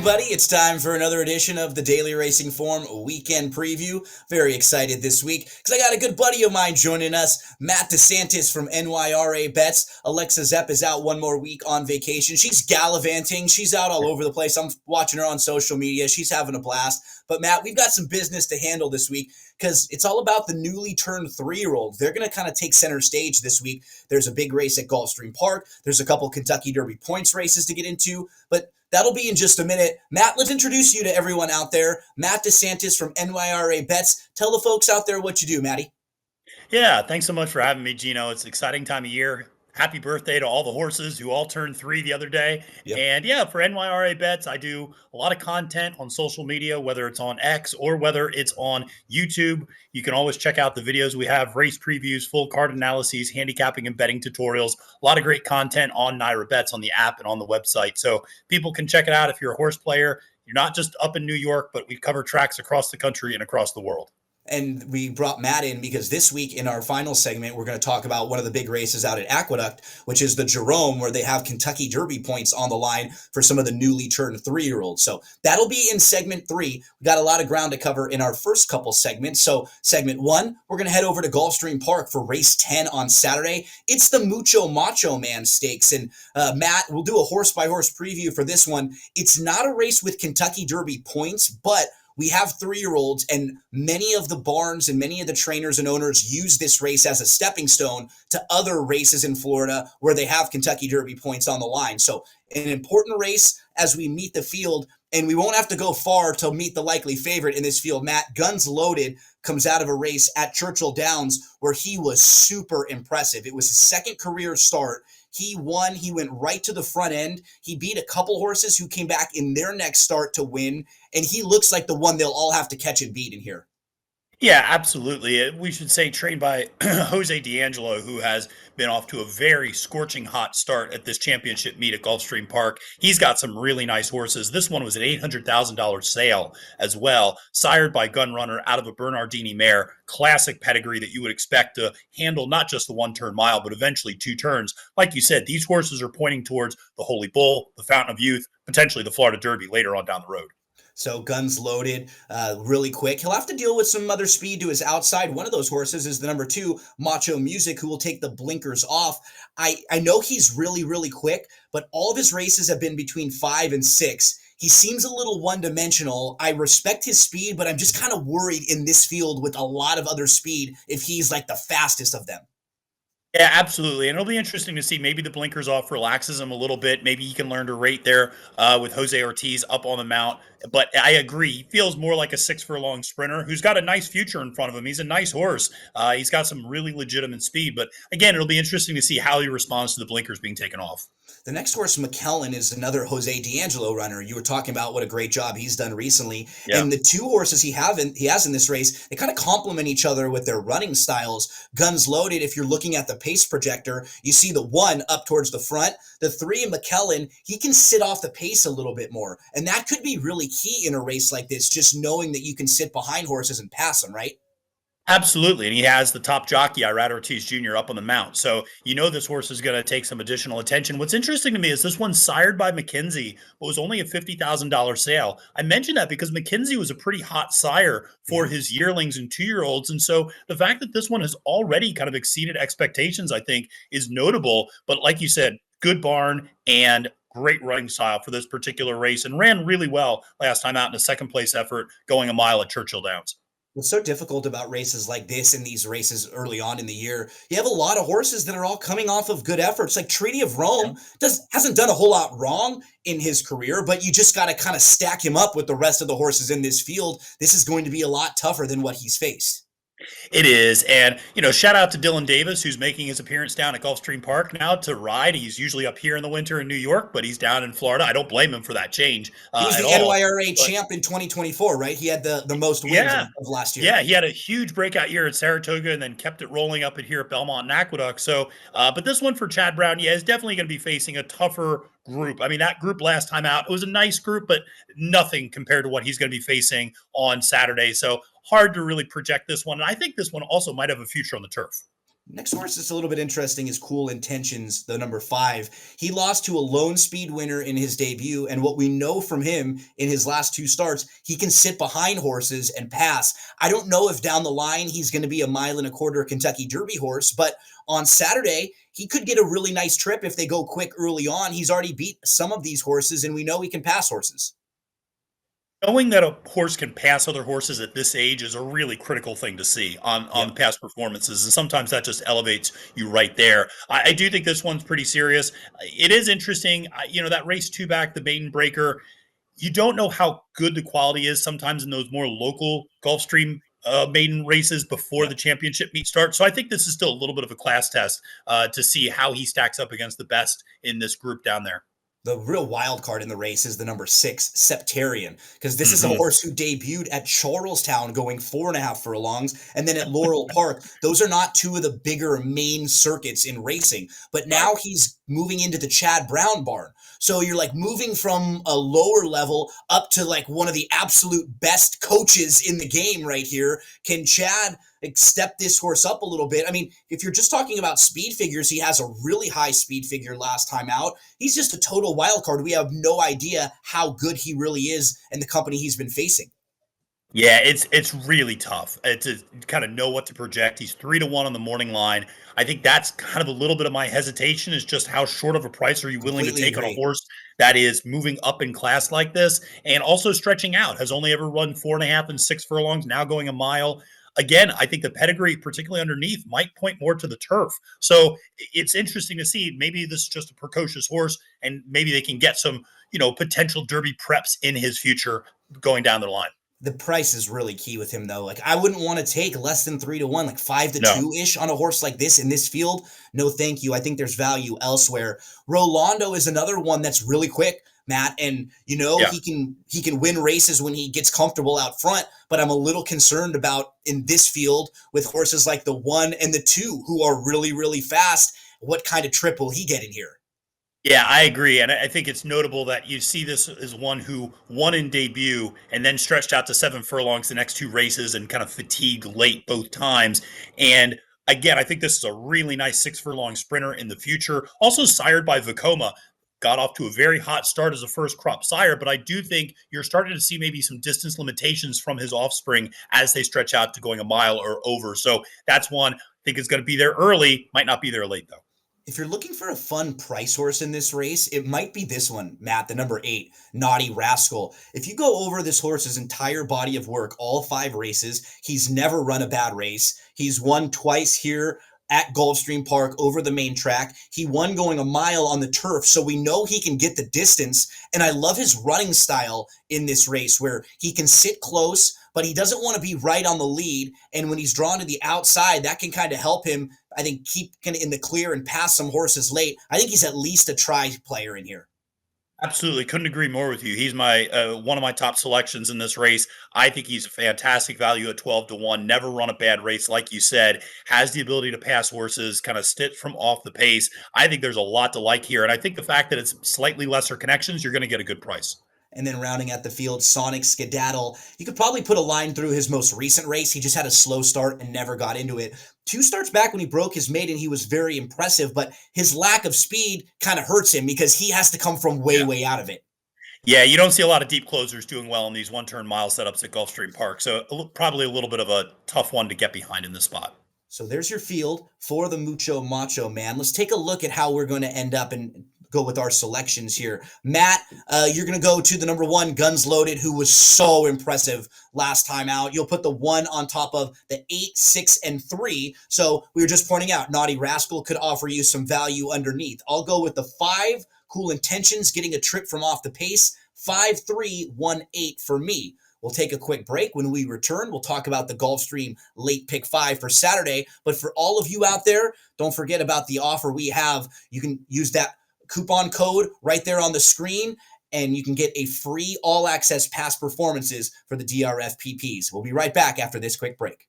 everybody. It's time for another edition of the Daily Racing Form Weekend Preview. Very excited this week because I got a good buddy of mine joining us, Matt DeSantis from NYRA Bets. Alexa Zepp is out one more week on vacation. She's gallivanting. She's out all over the place. I'm watching her on social media. She's having a blast. But Matt, we've got some business to handle this week because it's all about the newly turned 3-year-olds. They're going to kind of take center stage this week. There's a big race at Gulfstream Park. There's a couple Kentucky Derby points races to get into, but that'll be in just a minute. Matt, let's introduce you to everyone out there. Matt DeSantis from NYRA Bets. Tell the folks out there what you do, Matty. Yeah, thanks so much for having me, Gino. It's an exciting time of year. Happy birthday to all the horses who all turned 3 the other day. Yep. And yeah, for NYRA Bets, I do a lot of content on social media, whether it's on X or whether it's on YouTube. You can always check out the videos we have, race previews, full card analyses, handicapping and betting tutorials. A lot of great content on NYRA Bets on the app and on the website. So people can check it out if you're a horse player. You're not just up in New York, but we cover tracks across the country and across the world. And we brought Matt in because this week in our final segment, we're going to talk about one of the big races out at Aqueduct, which is the Jerome, where they have Kentucky Derby points on the line for some of the newly turned 3-year-olds. So that'll be in segment 3. We got a lot of ground to cover in our first couple segments. So segment 1, we're going to head over to Gulfstream Park for race 10 on Saturday. It's the Mucho Macho Man Stakes. And Matt, we'll do a horse-by-horse preview for this one. It's not a race with Kentucky Derby points, but we have 3-year-olds, and many of the barns and many of the trainers and owners use this race as a stepping stone to other races in Florida where they have Kentucky Derby points on the line. So an important race as we meet the field, and we won't have to go far to meet the likely favorite in this field. Matt, Guns Loaded comes out of a race at Churchill Downs where he was super impressive. It was his second career start. He won. He went right to the front end. He beat a couple horses who came back in their next start to win, and he looks like the one they'll all have to catch and beat in here. Yeah, absolutely. We should say trained by Jose D'Angelo, who has been off to a very scorching hot start at this championship meet at Gulfstream Park. He's got some really nice horses. This one was an $800,000 sale as well, sired by Gun Runner out of a Bernardini mare. Classic pedigree that you would expect to handle not just the one-turn mile, but eventually 2 turns. Like you said, these horses are pointing towards the Holy Bull, the Fountain of Youth, potentially the Florida Derby later on down the road. So Guns Loaded, really quick. He'll have to deal with some other speed to his outside. One of those horses is the number 2, Macho Music, who will take the blinkers off. I know he's really, really quick, but all of his races have been between 5 and 6. He seems a little one-dimensional. I respect his speed, but I'm just kind of worried in this field with a lot of other speed if he's like the fastest of them. Yeah, absolutely. And it'll be interesting to see. Maybe the blinkers off relaxes him a little bit. Maybe he can learn to rate there with Jose Ortiz up on the mount. But I agree. He feels more like a 6-furlong sprinter who's got a nice future in front of him. He's a nice horse. He's got some really legitimate speed. But again, it'll be interesting to see how he responds to the blinkers being taken off. The next horse, McKellen, is another Jose D'Angelo runner. You were talking about what a great job he's done recently. Yeah. And the 2 horses he has in this race, they kind of complement each other with their running styles. Guns Loaded, if you're looking at the pace projector, you see the 1 up towards the front. The 3, McKellen, he can sit off the pace a little bit more. And that could be really key in a race like this, just knowing that you can sit behind horses and pass them, right? Absolutely. And he has the top jockey, Irad Ortiz Jr., up on the mount. So you know this horse is going to take some additional attention. What's interesting to me is this one's sired by McKinsey, but was only a $50,000 sale. I mentioned that because McKinsey was a pretty hot sire for his yearlings and 2-year-olds. And so the fact that this one has already kind of exceeded expectations, I think, is notable. But like you said, good barn and great running style for this particular race, and ran really well last time out in a second-place effort going a mile at Churchill Downs. What's so difficult about races like this and these races early on in the year, you have a lot of horses that are all coming off of good efforts. Like Treaty of Rome hasn't done a whole lot wrong in his career, but you just got to kind of stack him up with the rest of the horses in this field. This is going to be a lot tougher than what he's faced. It is. And, shout out to Dylan Davis, who's making his appearance down at Gulfstream Park now to ride. He's usually up here in the winter in New York, but he's down in Florida. I don't blame him for that change. He was the NYRA champ in 2024, right? He had the most wins of last year. Yeah, he had a huge breakout year at Saratoga and then kept it rolling up here at Belmont and Aqueduct. So, but this one for Chad Brown, is definitely going to be facing a tougher group. I mean, that group last time out, it was a nice group, but nothing compared to what he's going to be facing on Saturday. So hard to really project this one. And I think this one also might have a future on the turf. Next horse that's a little bit interesting is Cool Intentions, the number 5. He lost to a lone speed winner in his debut, and what we know from him in his last 2 starts, he can sit behind horses and pass. I don't know if down the line he's going to be a 1.25 mile Kentucky Derby horse, but on Saturday, he could get a really nice trip if they go quick early on. He's already beat some of these horses, and we know he can pass horses. Knowing that a horse can pass other horses at this age is a really critical thing to see on the past performances. And sometimes that just elevates you right there. I do think this one's pretty serious. It is interesting. That race 2 back, the Maiden Breaker, you don't know how good the quality is sometimes in those more local Gulfstream maiden races before the championship meet starts. So I think this is still a little bit of a class test to see how he stacks up against the best in this group down there. The real wild card in the race is the number 6, Septarian, because this is a horse who debuted at Charlestown going 4.5 furlongs, and then at Laurel Park. Those are not 2 of the bigger main circuits in racing, but now he's moving into the Chad Brown barn. So you're like moving from a lower level up to like one of the absolute best coaches in the game right here. Can Chad step this horse up a little bit? I mean, if you're just talking about speed figures, he has a really high speed figure last time out. He's just a total wild card. We have no idea how good he really is and the company he's been facing. Yeah, it's really tough to kind of know what to project. He's 3-1 on the morning line. I think that's kind of a little bit of my hesitation is just how short of a price are you willing to take on a horse that is moving up in class like this and also stretching out, has only ever run 4.5 and 6 furlongs, now going a mile. Again, I think the pedigree, particularly underneath, might point more to the turf. So it's interesting to see. Maybe this is just a precocious horse, and maybe they can get some, potential Derby preps in his future going down the line. The price is really key with him, though. Like, I wouldn't want to take less than 3-1, like 5-2-ish on a horse like this in this field. No, thank you. I think there's value elsewhere. Rolando is another one that's really quick, Matt, and he can win races when he gets comfortable out front. But I'm a little concerned about in this field with horses like the 1 and the 2 who are really, really fast. What kind of trip will he get in here? Yeah, I agree. And I think it's notable that you see this as one who won in debut and then stretched out to 7 furlongs the next 2 races and kind of fatigued late both times. And again, I think this is a really nice 6 furlong sprinter in the future. Also sired by Buccola. Got off to a very hot start as a first crop sire, but I do think you're starting to see maybe some distance limitations from his offspring as they stretch out to going a mile or over. So that's one I think is going to be there early, might not be there late though. If you're looking for a fun price horse in this race, it might be this one, Matt, the number 8, Naughty Rascal. If you go over this horse's entire body of work, all 5 races, he's never run a bad race. He's won twice here at Gulfstream Park over the main track. He won going a mile on the turf, so we know he can get the distance. And I love his running style in this race where he can sit close, but he doesn't want to be right on the lead. And when he's drawn to the outside, that can kind of help him, I think, keep kind of in the clear and pass some horses late. I think he's at least a try player in here. Absolutely. Couldn't agree more with you. He's my one of my top selections in this race. I think he's a fantastic value at 12-1. Never run a bad race, like you said. Has the ability to pass horses, kind of sit from off the pace. I think there's a lot to like here. And I think the fact that it's slightly lesser connections, you're going to get a good price. And then rounding out the field, Sonic Skedaddle. You could probably put a line through his most recent race. He just had a slow start and never got into it. 2 starts back when he broke his maiden, he was very impressive, but his lack of speed kind of hurts him because he has to come from way out of it. Yeah, you don't see a lot of deep closers doing well in these one-turn mile setups at Gulfstream Park, so probably a little bit of a tough one to get behind in this spot. So there's your field for the Mucho Macho Man. Let's take a look at how we're going to end up and go with our selections here. Matt, you're going to go to the number 1, Guns Loaded, who was so impressive last time out. You'll put the 1 on top of the 8, 6, and 3. So we were just pointing out, Naughty Rascal could offer you some value underneath. I'll go with the 5, Cool Intentions, getting a trip from off the pace. 5, 3, 1, 8 for me. We'll take a quick break. When we return, we'll talk about the Gulfstream late pick 5 for Saturday. But for all of you out there, don't forget about the offer we have. You can use that coupon code right there on the screen, and you can get a free all-access past performances for the DRF PPs. We'll be right back after this quick break.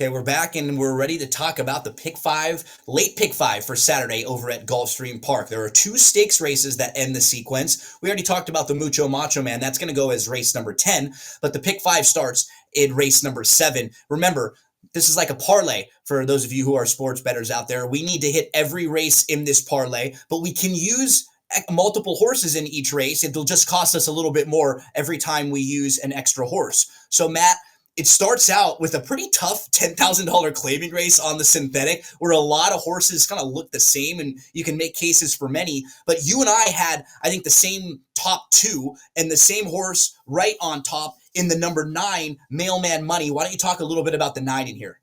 Okay, we're back and we're ready to talk about the pick five, late pick five for Saturday over at Gulfstream Park. There are two stakes races that end the sequence. We already talked about the Mucho Macho Man. That's going to go as race number 10, but the pick five starts in race number 7. Remember, this is like a parlay for those of you who are sports bettors out there. We need to hit every race in this parlay, but we can use multiple horses in each race. It'll just cost us a little bit more every time we use an extra horse. So, Matt, it starts out with a pretty tough $10,000 claiming race on the synthetic where a lot of horses kind of look the same and you can make cases for many. But you and I had, I think, the same top 2 and the same horse right on top in the number 9, Mailman Money. Why don't you talk a little bit about the 9 in here?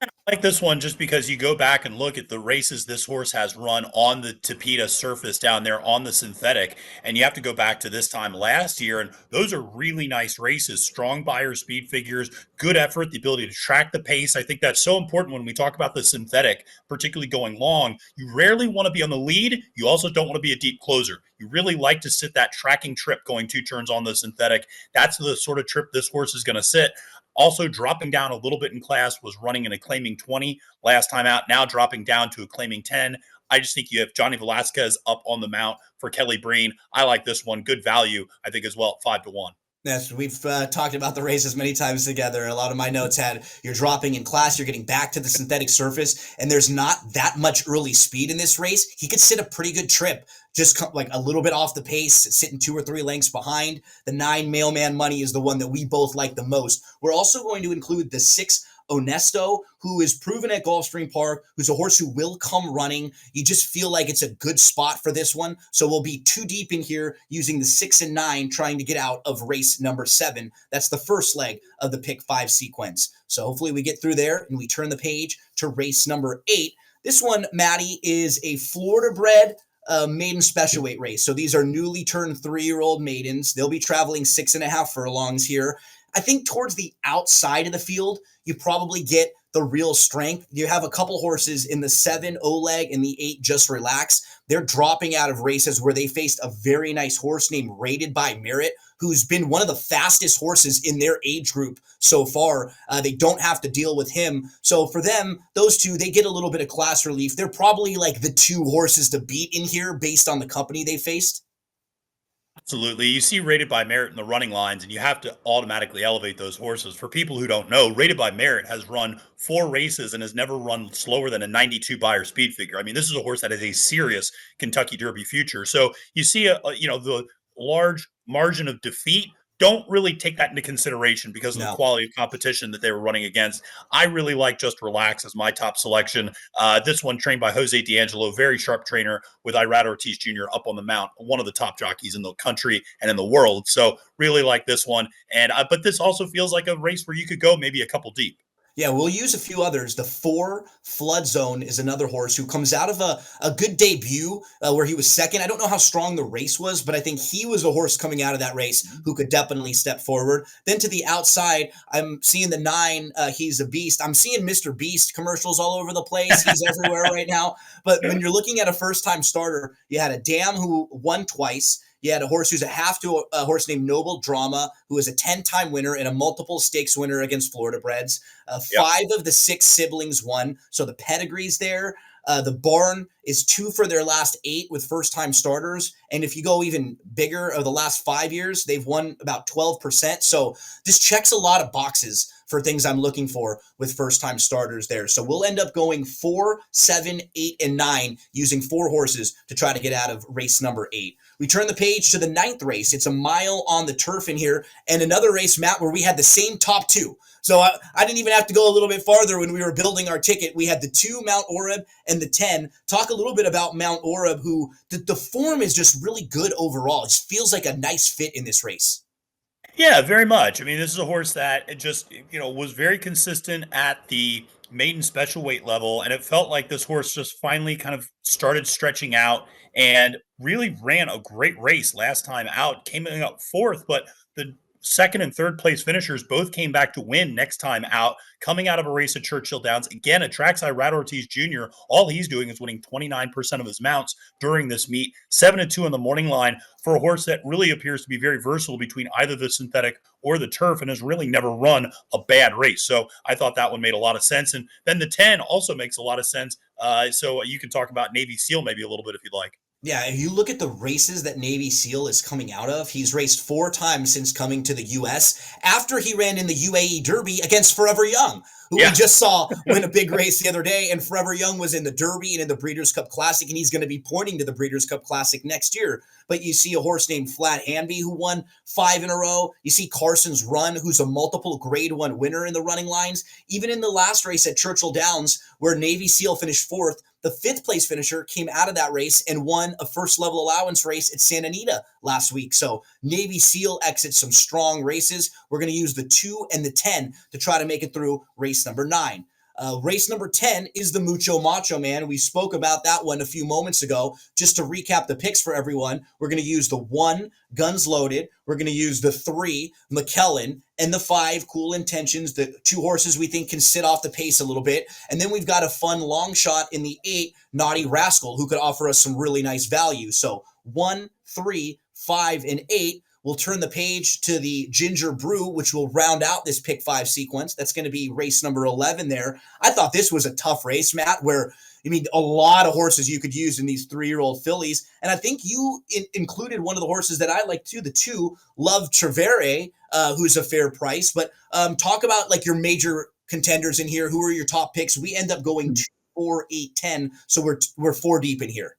I like this one just because you go back and look at the races this horse has run on the Tapeta surface down there on the synthetic, and you have to go back to this time last year, and those are really nice races. Strong buyer speed figures, good effort, the ability to track the pace. I think that's so important when we talk about the synthetic, particularly going long. You rarely want to be on the lead. You also don't want to be a deep closer. You really like to sit that tracking trip going 2 turns on the synthetic. That's the sort of trip this horse is going to sit. Also dropping down a little bit in class, was running in a claiming 20 last time out, now dropping down to a claiming 10. I just think you have Johnny Velasquez up on the mount for Kelly Breen. I like this one. Good value, I think, as well at 5-1. Yes, we've talked about the races many times together. A lot of my notes had you're dropping in class, you're getting back to the synthetic surface, and there's not that much early speed in this race. He could sit a pretty good trip, just like a little bit off the pace, sitting 2 or 3 lengths behind. The 9, Mailman Money, is the one that we both like the most. We're also going to include the 6, Onesto, who is proven at Gulfstream Park, who's a horse who will come running. You just feel like it's a good spot for this one. So we'll be 2 deep in here using the 6 and 9, trying to get out of race number 7. That's the first leg of the pick 5 sequence. So hopefully we get through there and we turn the page to race number 8. This one, Maddie, is a Florida bred maiden special weight race. So these are newly turned 3-year-old maidens. They'll be traveling 6.5 furlongs here. I think towards the outside of the field, you probably get the real strength. You have a couple horses in the 7 Oleg and the 8 Just Relax. They're dropping out of races where they faced a very nice horse named Rated by Merit, who's been one of the fastest horses in their age group so far. They don't have to deal with him. So for them, those two, they get a little bit of class relief. They're probably like the 2 horses to beat in here based on the company they faced. Absolutely. You see Rated by Merit in the running lines, and you have to automatically elevate those horses. For people who don't know, Rated by Merit has run 4 races and has never run slower than a 92 buyer speed figure. I mean, this is a horse that has a serious Kentucky Derby future. So you see, the large margin of defeat. Don't really take that into consideration because of the quality of competition that they were running against. I really like Just Relax as my top selection. This one trained by Jose D'Angelo, very sharp trainer with Irad Ortiz Jr. up on the mount, one of the top jockeys in the country and in the world. So really like this one. And but this also feels like a race where you could go maybe a couple deep. Yeah, we'll use a few others. The 4 Flood Zone is another horse who comes out of a good debut where he was second. I don't know how strong the race was, but I think he was a horse coming out of that race who could definitely step forward. Then to the outside, I'm seeing the 9, He's a Beast. I'm seeing Mr. Beast commercials all over the place. He's everywhere right now. But when you're looking at a first-time starter, you had a Dam who won twice. You had a horse who's a half to a horse named Noble Drama, who is a 10-time winner and a multiple stakes winner against Florida breds. 5 of the 6 siblings won, so the pedigree's there. The barn is 2 for their last 8 with first-time starters. And if you go even bigger, of the last 5 years, they've won about 12%. So this checks a lot of boxes for things I'm looking for with first-time starters there. So we'll end up going 4, 7, 8, and 9 using 4 horses to try to get out of race number 8. We turn the page to the 9th race. It's a mile on the turf in here, and another race, Matt, where we had the same top 2. So I didn't even have to go a little bit farther when we were building our ticket. We had the 2 Mount Oreb and the 10. Talk a little bit about Mount Oreb, who the form is just really good overall. It just feels like a nice fit in this race. Yeah, very much. I mean, this is a horse that just, was very consistent at the maiden special weight level. And it felt like this horse just finally kind of started stretching out and really ran a great race last time out, came up 4th. But the second and third place finishers both came back to win next time out, coming out of a race at Churchill Downs. Again, a trackside Rat Ortiz Jr., all he's doing is winning 29% of his mounts during this meet. 7-2 on the morning line for a horse that really appears to be very versatile between either the synthetic or the turf and has really never run a bad race. So I thought that one made a lot of sense. And then the 10 also makes a lot of sense. So you can talk about Navy SEAL maybe a little bit if you'd like. Yeah, if you look at the races that Navy SEAL is coming out of, he's raced 4 times since coming to the U.S. after he ran in the UAE Derby against Forever Young, who we just saw win a big race the other day. And Forever Young was in the Derby and in the Breeders' Cup Classic, and he's going to be pointing to the Breeders' Cup Classic next year. But you see a horse named Flat Hanby who won 5 in a row. You see Carson's Run, who's a multiple Grade 1 winner in the running lines. Even in the last race at Churchill Downs, where Navy SEAL finished 4th, the 5th place finisher came out of that race and won a first level allowance race at Santa Anita last week. So Navy SEAL exits some strong races. We're going to use the 2 and the 10 to try to make it through race number 9. Race number 10 is the Mucho Macho, man. We spoke about that one a few moments ago. Just to recap the picks for everyone, we're going to use the 1, Guns Loaded. We're going to use the 3, McKellen, and the 5, Cool Intentions, the 2 horses we think can sit off the pace a little bit. And then we've got a fun long shot in the 8, Naughty Rascal, who could offer us some really nice value. So 1, 3, 5, and 8. We'll turn the page to the Ginger Brew, which will round out this pick 5 sequence. That's going to be race number 11 there. I thought this was a tough race, Matt, where, a lot of horses you could use in these 3-year-old fillies. And I think you included one of the horses that I like too, the 2, Love Trevere, who's a fair price. But talk about like your major contenders in here. Who are your top picks? We end up going 2, 4, 8, 10. So we're 4 deep in here.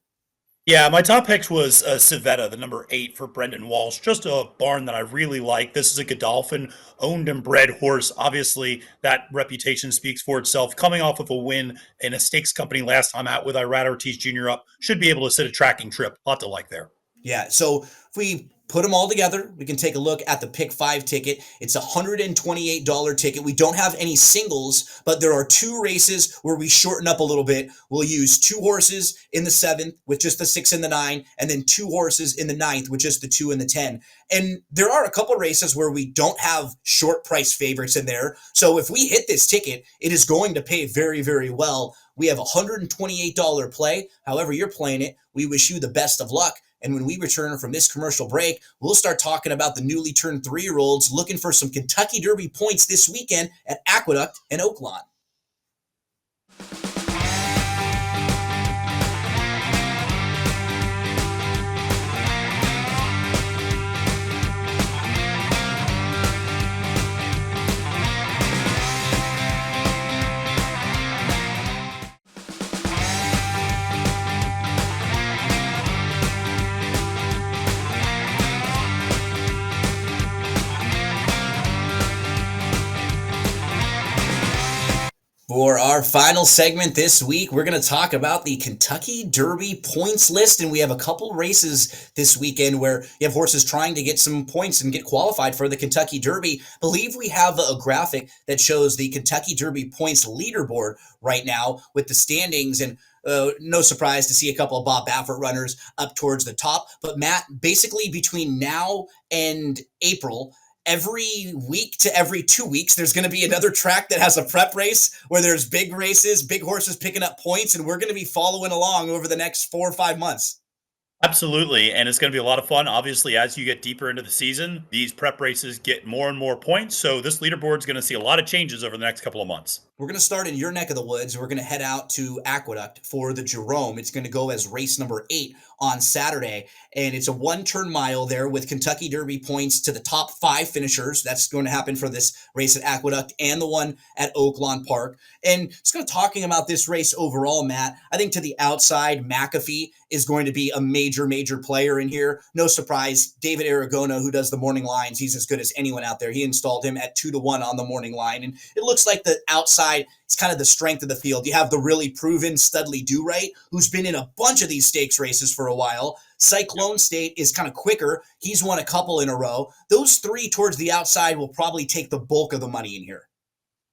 Yeah, my top picks was Civetta, the number 8 for Brendan Walsh. Just a barn that I really like. This is a Godolphin owned and bred horse. Obviously, that reputation speaks for itself. Coming off of a win in a stakes company last time out with Rat Ortiz Jr. up, should be able to sit a tracking trip. A lot to like there. Yeah, so if we put them all together, we can take a look at the pick 5 ticket. It's a $128 ticket. We don't have any singles, but there are 2 races where we shorten up a little bit. We'll use 2 horses in the 7th with just the 6 and the 9, and then 2 horses in the 9th with just the 2 and the 10. And there are a couple races where we don't have short price favorites in there. So if we hit this ticket, it is going to pay very, very well. We have a $128 play. However you're playing it, we wish you the best of luck. And when we return from this commercial break, we'll start talking about the newly turned 3-year-olds looking for some Kentucky Derby points this weekend at Aqueduct and Oaklawn. For our final segment this week, we're going to talk about the Kentucky Derby points list, and we have a couple races this weekend where you have horses trying to get some points and get qualified for the Kentucky Derby. I believe we have a graphic that shows the Kentucky Derby points leaderboard right now with the standings, and no surprise to see a couple of Bob Baffert runners up towards the top. But Matt, basically between now and April, every week to every 2 weeks, there's going to be another track that has a prep race where there's big races, big horses picking up points, and we're going to be following along over the next 4 or 5 months. Absolutely, and it's going to be a lot of fun. Obviously, as you get deeper into the season, these prep races get more and more points, so this leaderboard is going to see a lot of changes over the next couple of months. We're going to start in your neck of the woods. We're going to head out to Aqueduct for the Jerome. It's going to go as race number 8 on Saturday, and it's a 1-turn mile there with Kentucky Derby points to the top 5 finishers. That's going to happen for this race at Aqueduct and the one at Oaklawn Park. And just kind of talking about this race overall, Matt, I think to the outside, McAfee is going to be a major player in here. No surprise, David Aragona, who does the morning lines, he's as good as anyone out there. He installed him at 2-1 on the morning line, and it looks like the outside is kind of the strength of the field. You have the really proven Studley Do-Right, who's been in a bunch of these stakes races for a while. Cyclone State is kind of quicker. He's won a couple in a row. Those 3 towards the outside will probably take the bulk of the money in here.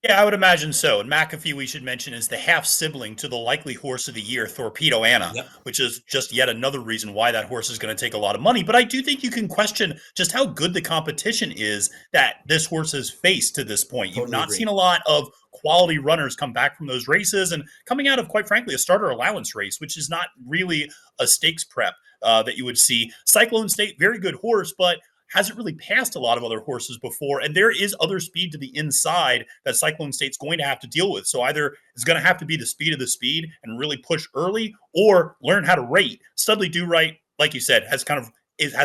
Yeah, I would imagine so. And McAfee, we should mention, is the half sibling to the likely horse of the year, Torpedo Anna, Yep, which is just yet another reason why that horse is going to take a lot of money. But I do think you can question just how good the competition is that this horse has faced to this point. You've totally not seen agree. a lot of quality runners come back from those races and coming out of, quite frankly, a starter allowance race, which is not really a stakes prep that you would see. Cyclone State, very good horse, but hasn't really passed a lot of other horses before. And there is other speed to the inside that Cyclone State's going to have to deal with. So either it's going to have to be the speed of the speed and really push early or learn how to rate. Studley Do Right, like you said, has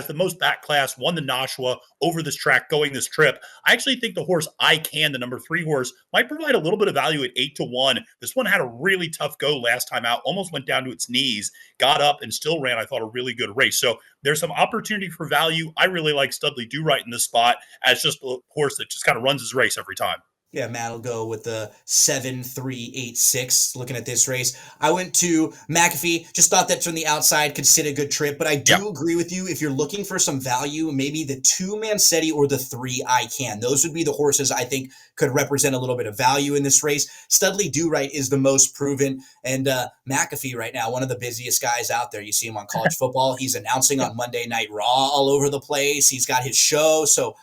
the most back class, won the Nashua over this track going this trip. I actually think the horse I Can, the number 3 horse, might provide a little bit of value at 8-1. This one had a really tough go last time out, almost went down to its knees, got up and still ran, I thought, a really good race. So there's some opportunity for value. I really like Studley Do Right in this spot as just a horse that just kind of runs his race every time. Yeah, Matt will go with the 7-3-8-6. Looking at this race, I went to McAfee. Just thought that from the outside could sit a good trip, but I Yeah. do agree with you. If you're looking for some value, maybe the 2 Mancetti or the 3 I Can. Those would be the horses I think could represent a little bit of value in this race. Studley Do Right is the most proven, and McAfee right now, one of the busiest guys out there. You see him on college football. He's announcing on Monday Night Raw all over the place. He's got his show, so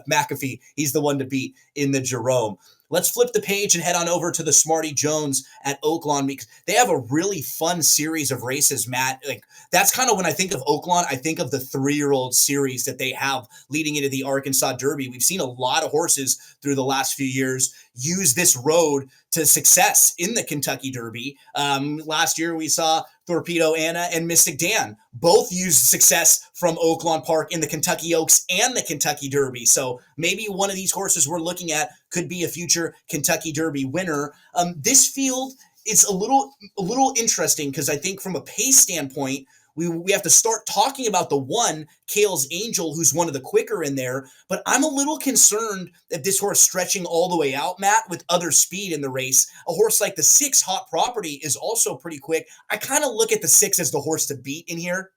McAfee, he's the one to beat in the Jerome. Let's flip the page and head on over to the Smarty Jones at Oaklawn because they have a really fun series of races, Matt. Like that's kind of when I think of Oaklawn, I think of the 3-year-old series that they have leading into the Arkansas Derby. We've seen a lot of horses through the last few years use this road to success in the Kentucky Derby. Last year we saw Torpedo Anna and Mystic Dan both used success from Oaklawn Park in the Kentucky Oaks and the Kentucky Derby. So maybe one of these horses we're looking at could be a future Kentucky Derby winner. This field, it's a little interesting because I think from a pace standpoint, we have to start talking about the one, Kale's Angel, who's one of the quicker in there. But I'm a little concerned that this horse stretching all the way out, Matt, with other speed in the race. A horse like the 6, Hot Property, is also pretty quick. I kind of look at the 6 as the horse to beat in here.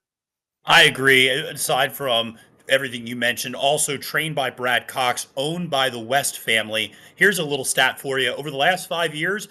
I agree. Aside from everything you mentioned, also trained by Brad Cox, owned by the West family. Here's a little stat for you. Over the last 5 years,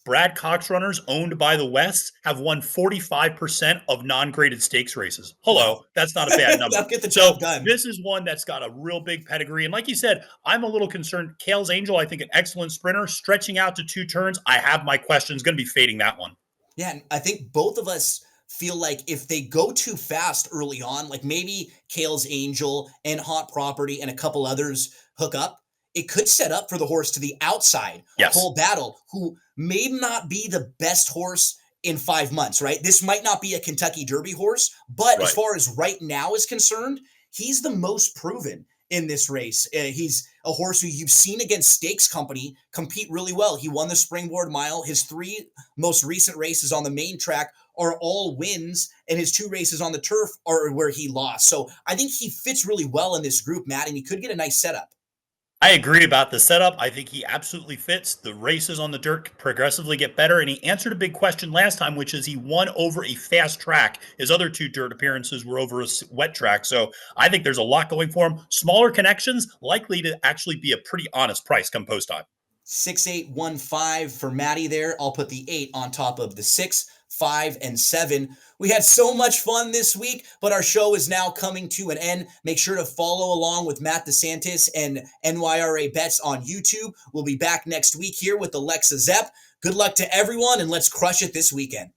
Brad Cox runners owned by the West have won 45% of non-graded stakes races. Wow. Hello, that's not a bad number. They'll get the So job done. this is one that's got a real big pedigree. And like you said, I'm a little concerned. Kale's Angel, I think an excellent sprinter, stretching out to 2 turns. I have my questions, going to be fading that one. Yeah, and I think both of us feel like if they go too fast early on, like maybe Kale's Angel and Hot Property and a couple others hook up, it could set up for the horse to the outside, Yes. Whole Battle, who may not be the best horse in 5 months, right? This might not be a Kentucky Derby horse, but as Right. far as right now is concerned, he's the most proven in this race. He's a horse who you've seen against Stakes Company compete really well. He won the Springboard Mile. His 3 most recent races on the main track are all wins, and his 2 races on the turf are where he lost. So I think he fits really well in this group, Matt, and he could get a nice setup. I agree about the setup. I think he absolutely fits. The races on the dirt progressively get better, and he answered a big question last time, which is he won over a fast track. His other 2 dirt appearances were over a wet track. So I think there's a lot going for him. Smaller connections, likely to actually be a pretty honest price come post time. 6815 for Maddie there. I'll put the 8 on top of the 6, 5, and 7. We had so much fun this week, but our show is now coming to an end. Make sure to follow along with Matt DeSantis and NYRA Bets on YouTube. We'll be back next week here with Alexa Zepp. Good luck to everyone, and let's crush it this weekend.